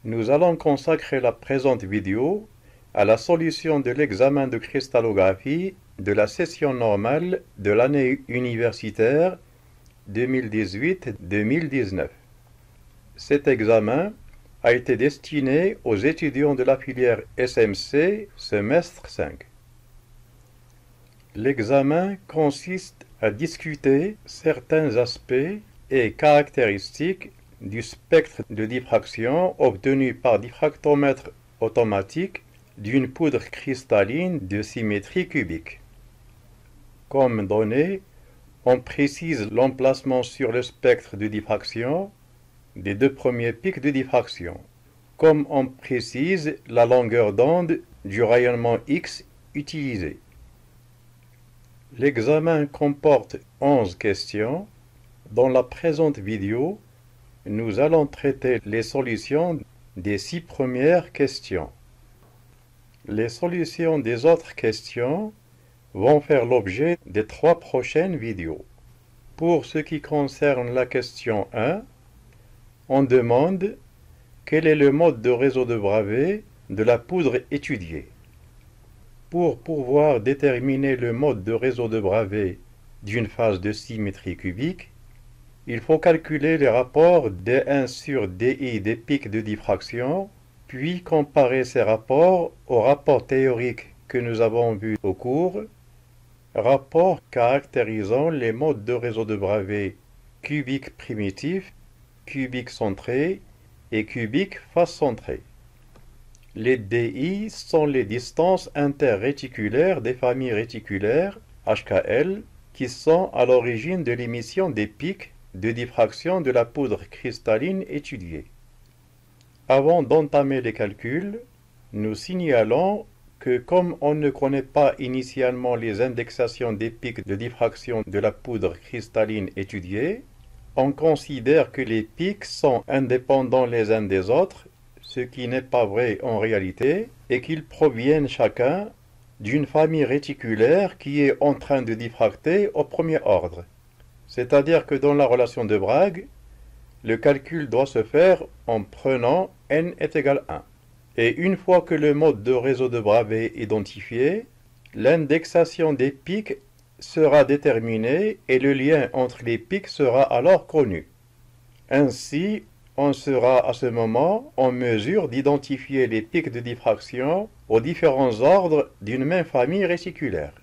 Nous allons consacrer la présente vidéo à la solution de l'examen de cristallographie de la session normale de l'année universitaire 2018-2019. Cet examen a été destiné aux étudiants de la filière SMC semestre 5. L'examen consiste à discuter certains aspects et caractéristiques du spectre de diffraction obtenu par diffractomètre automatique d'une poudre cristalline de symétrie cubique. Comme données, on précise l'emplacement sur le spectre de diffraction des deux premiers pics de diffraction, comme on précise la longueur d'onde du rayonnement X utilisé. L'examen comporte 11 questions. Dans la présente vidéo, nous allons traiter les solutions des 6 premières questions. Les solutions des autres questions vont faire l'objet des 3 prochaines vidéos. Pour ce qui concerne la question 1, on demande quel est le mode de réseau de Bravais de la poudre étudiée. Pour pouvoir déterminer le mode de réseau de Bravais d'une phase de symétrie cubique, il faut calculer les rapports D1 sur DI des pics de diffraction, puis comparer ces rapports aux rapports théoriques que nous avons vus au cours, rapports caractérisant les modes de réseau de Bravais cubique primitif, cubique centré et cubique face centrée. Les DI sont les distances interréticulaires des familles réticulaires, HKL, qui sont à l'origine de l'émission des pics de diffraction de la poudre cristalline étudiée. Avant d'entamer les calculs, nous signalons que comme on ne connaît pas initialement les indexations des pics de diffraction de la poudre cristalline étudiée, on considère que les pics sont indépendants les uns des autres, ce qui n'est pas vrai en réalité, et qu'ils proviennent chacun d'une famille réticulaire qui est en train de diffracter au premier ordre. C'est-à-dire que dans la relation de Bragg, le calcul doit se faire en prenant n est égal à 1. Et une fois que le mode de réseau de Bravais est identifié, l'indexation des pics sera déterminée et le lien entre les pics sera alors connu. Ainsi, on sera à ce moment en mesure d'identifier les pics de diffraction aux différents ordres d'une même famille réticulaire.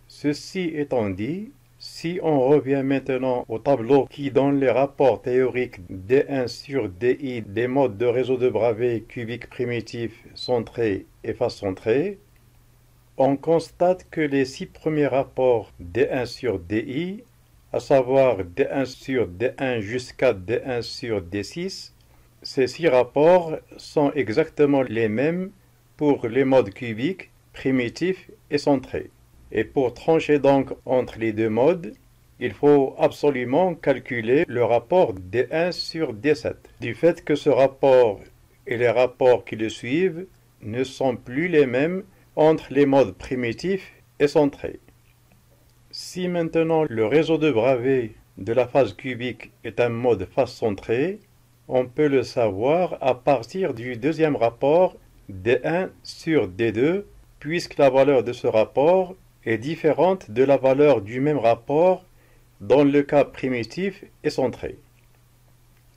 Ceci étant dit, si on revient maintenant au tableau qui donne les rapports théoriques D1 sur DI des modes de réseau de Bravais cubique primitif centré et face centrée, on constate que les 6 premiers rapports D1 sur DI, à savoir D1 sur D1 jusqu'à D1 sur D6, ces 6 rapports sont exactement les mêmes pour les modes cubiques, primitifs et centrés. Et pour trancher donc entre les deux modes, il faut absolument calculer le rapport D1 sur D7. Du fait que ce rapport et les rapports qui le suivent ne sont plus les mêmes entre les modes primitifs et centrés. Si maintenant le réseau de Bravais de la phase cubique est un mode face centré, on peut le savoir à partir du deuxième rapport D1 sur D2, puisque la valeur de ce rapport est différente de la valeur du même rapport dans le cas primitif et centré.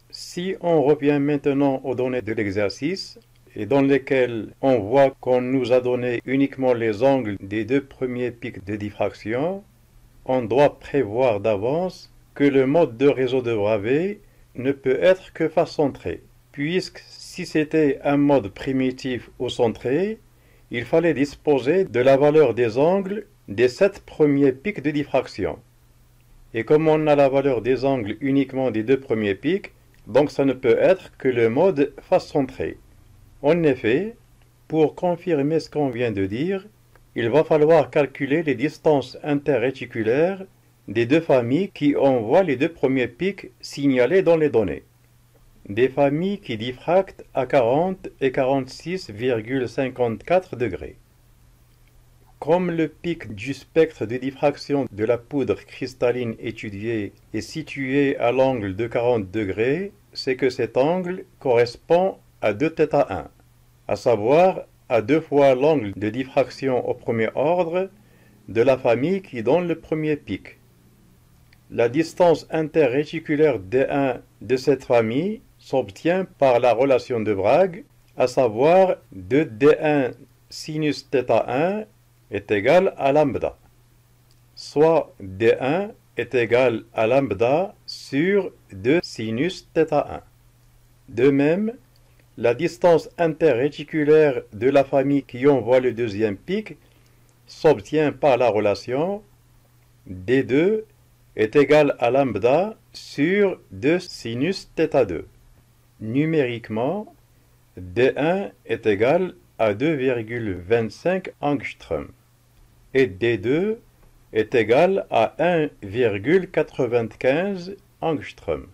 Si on revient maintenant aux données de l'exercice, et dans lesquelles on voit qu'on nous a donné uniquement les angles des deux premiers pics de diffraction, on doit prévoir d'avance que le mode de réseau de Bravais ne peut être que face centrée, puisque si c'était un mode primitif ou centré, il fallait disposer de la valeur des angles des 7 premiers pics de diffraction. Et comme on a la valeur des angles uniquement des 2 premiers pics, donc ça ne peut être que le mode face centré. En effet, pour confirmer ce qu'on vient de dire, il va falloir calculer les distances interréticulaires des deux familles qui envoient les 2 premiers pics signalés dans les données. Des familles qui diffractent à 40 et 46,54 degrés. Comme le pic du spectre de diffraction de la poudre cristalline étudiée est situé à l'angle de 40 degrés, c'est que cet angle correspond à 2θ1, à savoir à 2 fois l'angle de diffraction au premier ordre de la famille qui donne le premier pic. La distance interréticulaire D1 de cette famille s'obtient par la relation de Bragg, à savoir 2D1 sinus θ1 est égal à lambda, soit D1 est égal à lambda sur 2 sinus θ1. De même, la distance interréticulaire de la famille qui envoie le deuxième pic s'obtient par la relation D2 est égal à lambda sur 2 sinus θ2. Numériquement, D1 est égal à 2,25 angstrom et D2 est égal à 1,95 angstrom.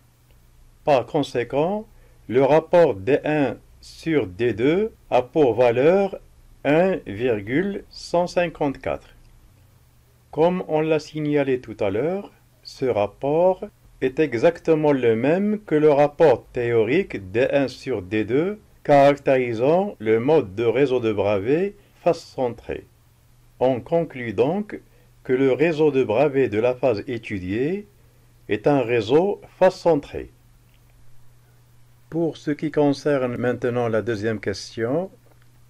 Par conséquent, le rapport D1 sur D2 a pour valeur 1,154. Comme on l'a signalé tout à l'heure, ce rapport est exactement le même que le rapport théorique D1 sur D2 caractérisant le mode de réseau de Bravais face centrée. On conclut donc que le réseau de Bravais de la phase étudiée est un réseau face centré. Pour ce qui concerne maintenant la deuxième question,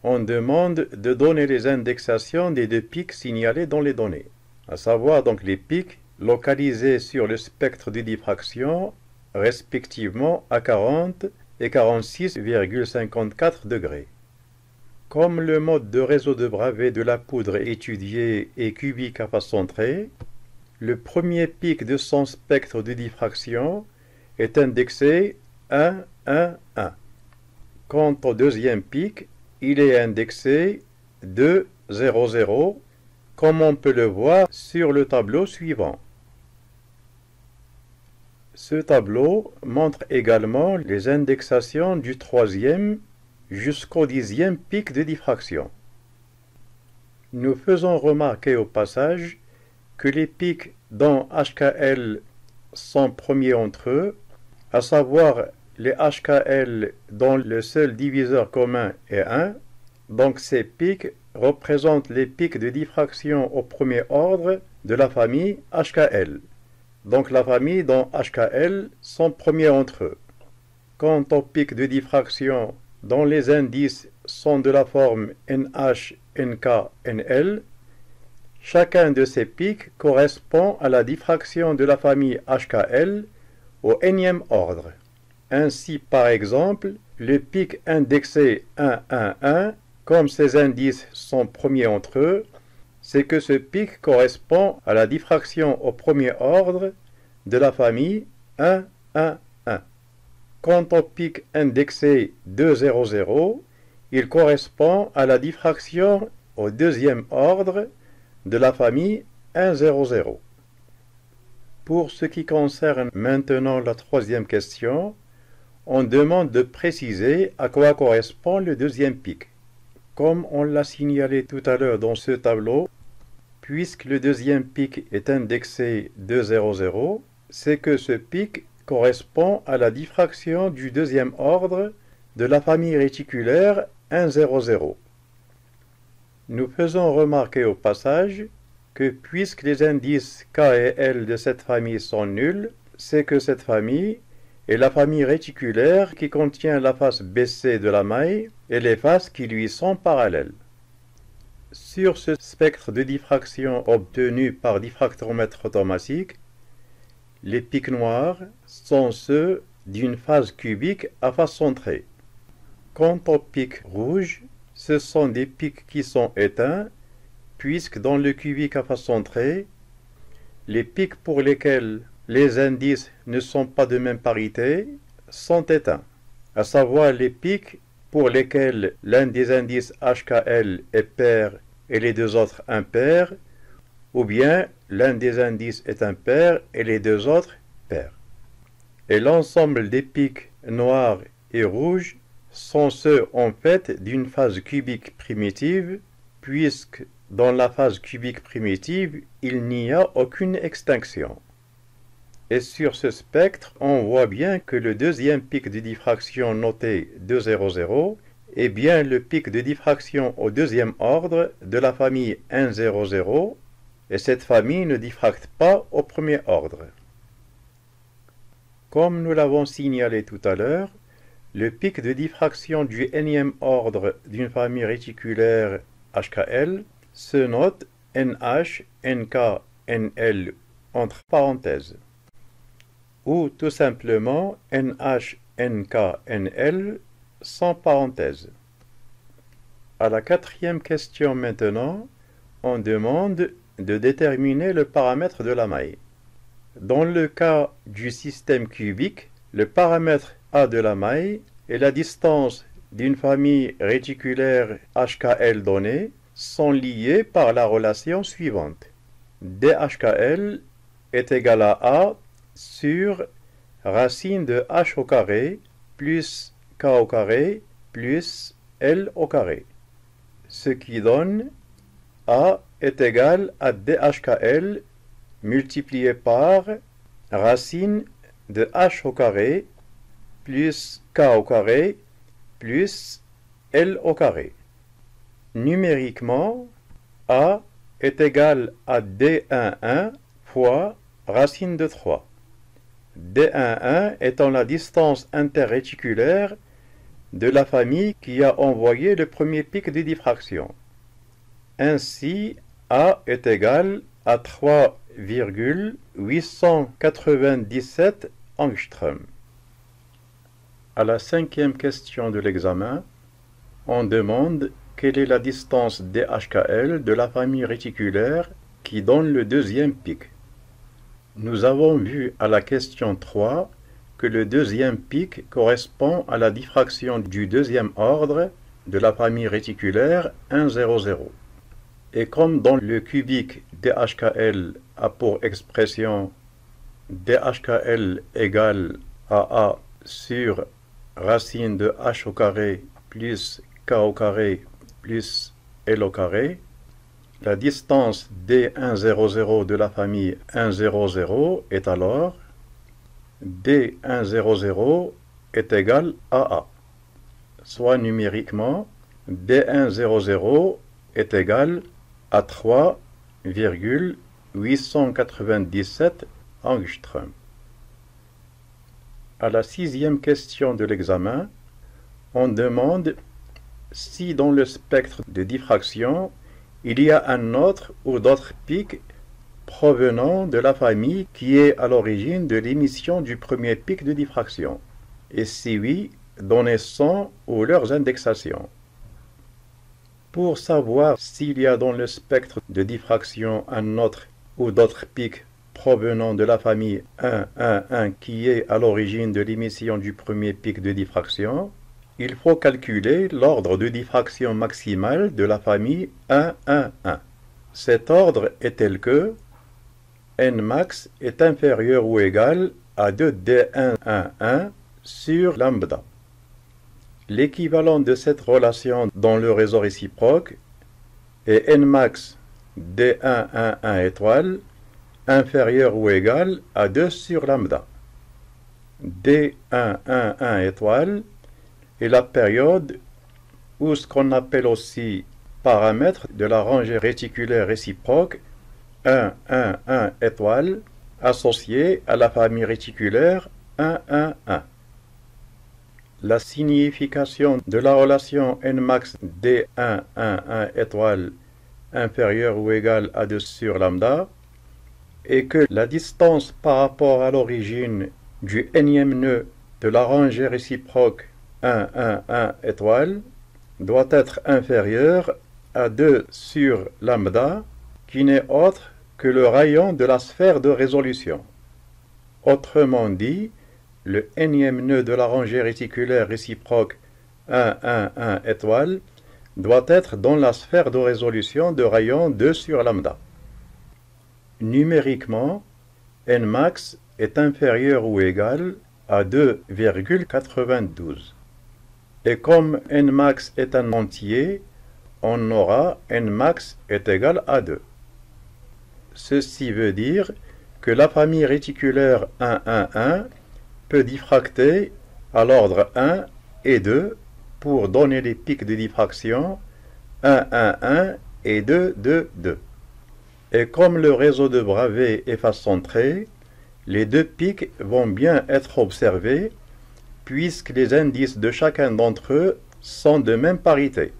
on demande de donner les indexations des deux pics signalés dans les données, à savoir donc les pics localisés sur le spectre de diffraction, respectivement à 40 et 46,54 degrés. Comme le mode de réseau de Bravais de la poudre étudiée est cubique à face centrée, le premier pic de son spectre de diffraction est indexé 1, 1, 1. Quant au deuxième pic, il est indexé 2, 0, 0, comme on peut le voir sur le tableau suivant. Ce tableau montre également les indexations du troisième jusqu'au 10e pic de diffraction. Nous faisons remarquer au passage que les pics dont HKL sont premiers entre eux, à savoir les HKL dont le seul diviseur commun est 1, donc ces pics représentent les pics de diffraction au premier ordre de la famille HKL. Donc la famille dont HKL sont premiers entre eux. Quant aux pics de diffraction dont les indices sont de la forme NH, NK, NL, chacun de ces pics correspond à la diffraction de la famille HKL au nème ordre. Ainsi, par exemple, le pic indexé 1, 1, 1, comme ces indices sont premiers entre eux, c'est que ce pic correspond à la diffraction au premier ordre de la famille 1, 1, 1. Quant au pic indexé 2, 0, 0, il correspond à la diffraction au deuxième ordre de la famille 1, 0, 0. Pour ce qui concerne maintenant la troisième question, on demande de préciser à quoi correspond le deuxième pic. Comme on l'a signalé tout à l'heure dans ce tableau, puisque le deuxième pic est indexé 2, 0, 0, c'est que ce pic correspond à la diffraction du deuxième ordre de la famille réticulaire 1, 0, 0. Nous faisons remarquer au passage que puisque les indices K et L de cette famille sont nuls, c'est que cette famille est la famille réticulaire qui contient la face BC de la maille et les faces qui lui sont parallèles. Sur ce spectre de diffraction obtenu par diffractomètre automatique, les pics noirs sont ceux d'une phase cubique à face centrée. Quant aux pics rouges, ce sont des pics qui sont éteints, puisque dans le cubique à face centrée, les pics pour lesquels les indices ne sont pas de même parité sont éteints, à savoir les pics pour lesquels l'un des indices HKL est pair et les deux autres impairs, ou bien l'un des indices est impair et les deux autres pairs. Et l'ensemble des pics noirs et rouges sont ceux en fait d'une phase cubique primitive, puisque dans la phase cubique primitive, il n'y a aucune extinction. Et sur ce spectre, on voit bien que le deuxième pic de diffraction noté 200 est bien le pic de diffraction au deuxième ordre de la famille 100, et cette famille ne diffracte pas au premier ordre. Comme nous l'avons signalé tout à l'heure, le pic de diffraction du nème ordre d'une famille réticulaire HKL se note NH, NK, NL entre parenthèses, ou tout simplement NH, NK, NL sans parenthèses. À la quatrième question maintenant, on demande de déterminer le paramètre de la maille. Dans le cas du système cubique, le paramètre A de la maille et la distance d'une famille réticulaire HKL donnée sont liés par la relation suivante. DHKL est égal à A sur racine de H au carré plus K au carré plus L au carré, ce qui donne A est égal à DHKL multiplié par racine de H au carré plus K au carré plus L au carré. Numériquement, A est égal à D11 fois racine de 3. D11 étant la distance interréticulaire de la famille qui a envoyé le premier pic de diffraction. Ainsi, A est égal à 3,897 angstroms. À la cinquième question de l'examen, on demande quelle est la distance DHKL de la famille réticulaire qui donne le deuxième pic. Nous avons vu à la question 3 que le deuxième pic correspond à la diffraction du deuxième ordre de la famille réticulaire 100. Et comme dans le cubique DHKL a pour expression DHKL égale à A sur racine de H au carré plus K au carré plus L au carré, la distance D100 de la famille 100 est alors D100 est égal à A, soit numériquement D100 est égal à 3,897 angstroms. À la sixième question de l'examen, on demande si dans le spectre de diffraction, il y a un autre ou d'autres pics provenant de la famille qui est à l'origine de l'émission du premier pic de diffraction, et si oui, donner son ou leurs indexations. Pour savoir s'il y a dans le spectre de diffraction un autre ou d'autres pics provenant de la famille 1,1,1 qui est à l'origine de l'émission du premier pic de diffraction, il faut calculer l'ordre de diffraction maximale de la famille 1,1,1. Cet ordre est tel que Nmax est inférieur ou égal à 2D1,1,1 sur lambda. L'équivalent de cette relation dans le réseau réciproque est Nmax D1,1,1 étoile inférieur ou égal à 2 sur lambda. D1,1,1 étoile est la période ou ce qu'on appelle aussi paramètre de la rangée réticulaire réciproque 1,1,1 étoile associée à la famille réticulaire 1,1,1. La signification de la relation Nmax D1,1,1 étoile inférieure ou égale à 2 sur lambda est que la distance par rapport à l'origine du nème nœud de la rangée réciproque 1,1,1 étoile doit être inférieure à 2 sur lambda qui n'est autre que le rayon de la sphère de résolution. Autrement dit, le nème nœud de la rangée réticulaire réciproque 1,1,1 étoile doit être dans la sphère de résolution de rayon 2 sur lambda. Numériquement, Nmax est inférieur ou égal à 2,92. Et comme Nmax est un entier, on aura Nmax est égal à 2. Ceci veut dire que la famille réticulaire 1, 1, 1 peut diffracter à l'ordre 1 et 2 pour donner les pics de diffraction 1, 1, 1 et 2, 2, 2. Et comme le réseau de Bravais est face centrée, les deux pics vont bien être observés puisque les indices de chacun d'entre eux sont de même parité.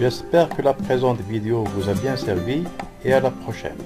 J'espère que la présente vidéo vous a bien servi et à la prochaine.